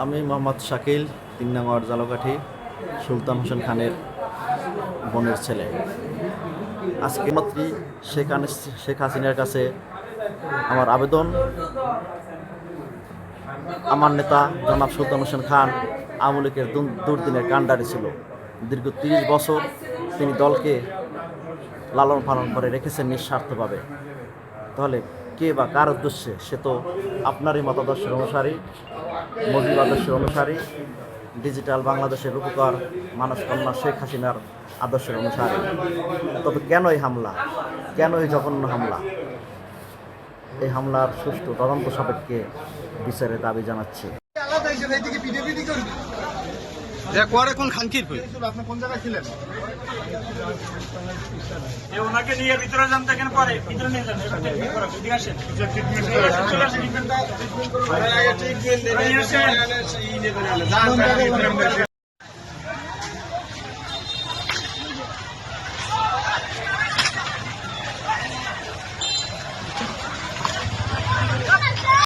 আমি মোহাম্মদ শাকিল, ৩ নং ওয়ার্ড জালকাঠি, সুলতান হোসেন খানের বোনের ছেলে। আজকে মাত্র শেখ হাসিনার কাছে আমার আবেদন, আমার নেতা জনাব সুলতান হোসেন খান আওয়ামী লীগের দুর্দিনের কাণ্ডারি ছিল। দীর্ঘ ৩০ বছর তিনি দলকে লালন পালন করে রেখেছেন নিঃস্বার্থভাবে। তাহলে কে বা কার উদ্দেশ্যে? সে তো আপনারই মতাদর্শের অনুসারী, মুজিব আদর্শের অনুসারী, ডিজিটাল বাংলাদেশের রূপকার মানস কন্যা শেখ হাসিনার আদর্শের অনুসারী। তবে কেন এই হামলা, কেন এই জঘন্য হামলা? এই হামলার সুষ্ঠু তদন্ত সাপেক্ষে বিচারের দাবি জানাচ্ছি। আপনি কোন জায়গায় ছিলেন? ওনাকে নিয়ে ভিতরে যান, দেখেন পরে ভিতরে নিয়ে যান।